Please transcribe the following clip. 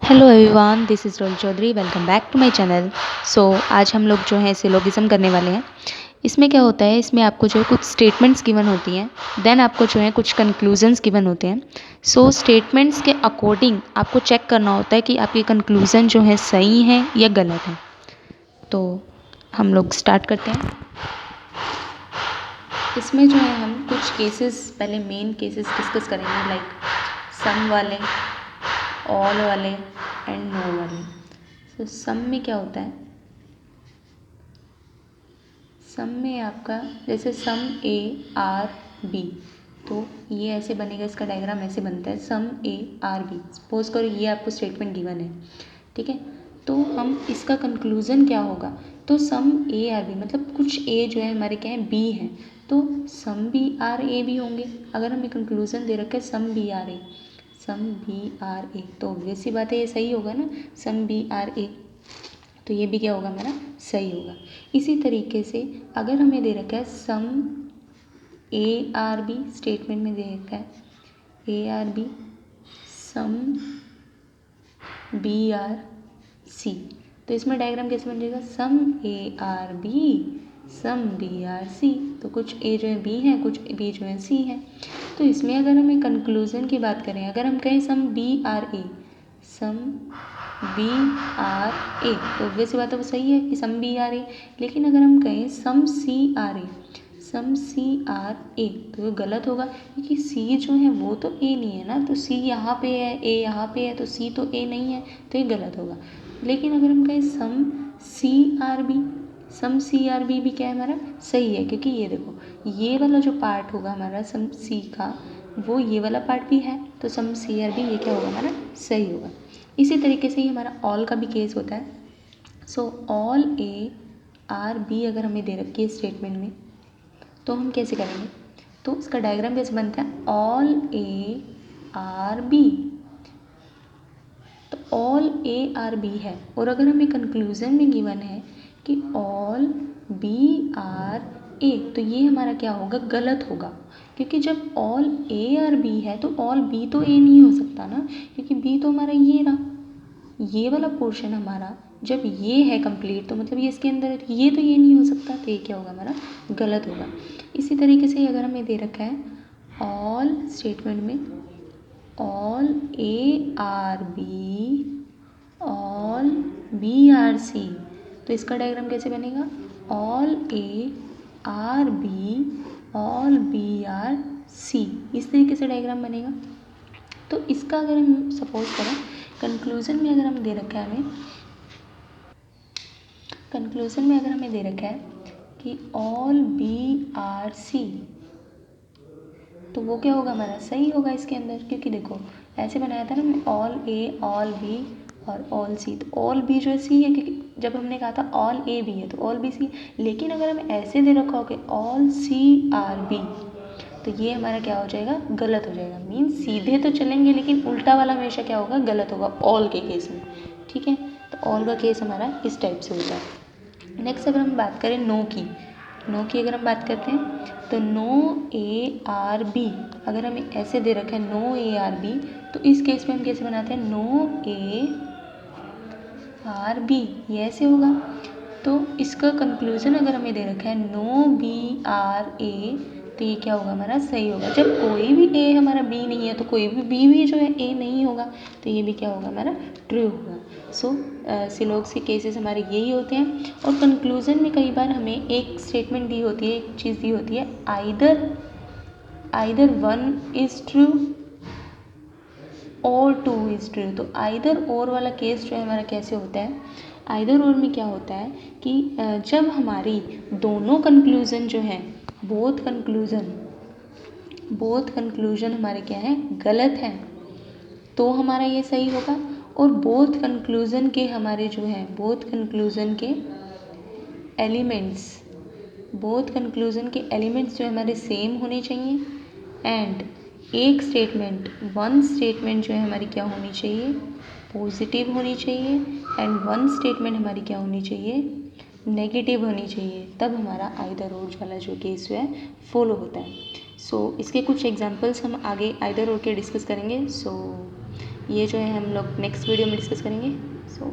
Hello everyone, this is रोल Chaudhary. Welcome back to my channel. आज हम लोग जो है सिलोगिज्म करने वाले हैं। इसमें क्या होता है, इसमें आपको जो है कुछ स्टेटमेंट्स गिवन होती हैं, देन आपको जो है कुछ कंक्लूजन्स गिवन होते हैं। स्टेटमेंट्स के अकॉर्डिंग आपको चेक करना होता है कि आपके कंक्लूज़न जो है सही हैं या गलत हैं। तो हम लोग स्टार्ट करते हैं। इसमें जो है हम कुछ केसेस, पहले मेन केसेस डिस्कस करेंगे, लाइक सम वाले, ऑल वाले एंड नो वाले। सम में क्या होता है, सम में आपका जैसे सम ए आर बी, तो ये ऐसे बनेगा, इसका डायग्राम ऐसे बनता है, some A are B. Suppose करो ये आपको स्टेटमेंट गिवन है, ठीक है। तो हम इसका कंक्लूज़न क्या होगा, तो सम ए आर बी मतलब कुछ ए जो है हमारे क्या है, बी है, तो सम बी आर ए भी होंगे। अगर हमें कंक्लूज़न दे रखा है some B are A, some B are A, तो ऑब्वियस सी बात है ये सही होगा ना, सम बी आर ए, तो ये भी क्या होगा हमारा, सही होगा। इसी तरीके से अगर हमें दे रखा है some A are B, statement में दे रखा है A are B, some B are C, तो इसमें डायग्राम कैसे बन जाएगा, some A are B, some B are C, तो कुछ ए जो है बी है, कुछ बी जो है सी है। तो इसमें अगर हमें कंक्लूज़न की बात करें, अगर हम कहें some B are A, some B are A, तो ऑब्वियस बात है वो सही है कि सम बी आर ए। लेकिन अगर हम कहें सम C R A, some C R A, तो वो गलत होगा, क्योंकि सी जो है वो तो ए नहीं है ना, तो सी यहाँ पे है, ए यहाँ पे है, तो सी तो ए नहीं है, तो ये गलत होगा। लेकिन अगर हम कहें सम सी आर बी, सम सी आर बी भी क्या है हमारा, सही है, क्योंकि ये देखो ये वाला जो पार्ट होगा हमारा सम सी का, वो ये वाला पार्ट भी है, तो सम सी आर बी ये क्या होगा हमारा, सही होगा। इसी तरीके से ही हमारा ऑल का भी केस होता है। ऑल ए आर बी अगर हमें दे रखी है स्टेटमेंट में, तो हम कैसे करेंगे, तो इसका डायग्राम कैसे बनता है, ऑल ए आर बी, तो ऑल ए आर बी है, और अगर हमें कंक्लूज़न में गिवन है कि ऑल बी आर ए, तो ये हमारा क्या होगा, गलत होगा, क्योंकि जब ऑल ए आर बी है तो ऑल बी तो ए नहीं हो सकता ना, क्योंकि बी तो हमारा ये रहा, ये वाला पोर्शन हमारा जब ये है कंप्लीट, तो मतलब ये इसके अंदर है, तो ये नहीं हो सकता, तो ये क्या होगा हमारा, गलत होगा। इसी तरीके से अगर हमें दे रखा है ऑल स्टेटमेंट में, all A are B, all B are C, तो इसका डायग्राम कैसे बनेगा, all A are B, all B are C, इस तरीके से डायग्राम बनेगा। तो इसका अगर हम सपोज करें कंक्लूज़न में, अगर हम दे रखा है हमें, कंक्लूज़न में अगर हमें दे रखा है कि ऑल बी आर सी, तो वो क्या होगा हमारा, सही होगा इसके अंदर, क्योंकि देखो ऐसे बनाया था ना मैं, ऑल ए ऑल बी और ऑल सी, तो ऑल बी जो है सी है, क्योंकि जब हमने कहा था ऑल ए बी है तो ऑल बी सी। लेकिन अगर हमें ऐसे दे रखा हो कि ऑल सी आर बी, तो ये हमारा क्या हो जाएगा, गलत हो जाएगा। मीन सीधे तो चलेंगे लेकिन उल्टा वाला हमेशा क्या होगा, गलत होगा ऑल के केस में, ठीक है। तो ऑल का केस हमारा इस टाइप से होता है। नेक्स्ट अगर हम बात करें नो की, नो की अगर हम बात करते हैं, तो नो ए आर बी, अगर हमें ऐसे दे रखा है नो ए आर बी, तो इस केस में हम कैसे बनाते हैं, नो ए आर बी, ये ऐसे होगा। तो इसका कंक्लूज़न अगर हमें दे रखा है नो बी आर ए, तो ये क्या होगा हमारा, सही होगा। जब कोई भी ए हमारा बी नहीं है, तो कोई भी जो है ए नहीं होगा, तो ये भी क्या होगा हमारा, ट्रू होगा। सिलोग्स के केसेस हमारे यही होते हैं। और कंक्लूज़न में कई बार हमें एक स्टेटमेंट दी होती है, एक चीज़ दी होती है, आइदर वन इज़ ट्रू और टू इज़ ट्रू। तो आइदर और वाला केस जो है हमारा कैसे होता है, आइदर और में क्या होता है कि जब हमारी दोनों कंक्लूज़न जो हैं, बोथ कंक्लूज़न हमारे क्या हैं, गलत हैं, तो हमारा ये सही होगा। और बोथ कंक्लूज़न के हमारे जो हैं, बोथ कंक्लूज़न के एलिमेंट्स जो हमारे सेम होने चाहिए। एंड वन स्टेटमेंट जो है हमारी क्या होनी चाहिए, पॉजिटिव होनी चाहिए, एंड वन स्टेटमेंट हमारी क्या होनी चाहिए, नेगेटिव होनी चाहिए, तब हमारा आइदर और वाला जो केस जो है फॉलो होता है। इसके कुछ एग्जांपल्स हम आगे आइदर और के डिस्कस करेंगे। ये जो है हम लोग नेक्स्ट वीडियो में डिस्कस करेंगे। सो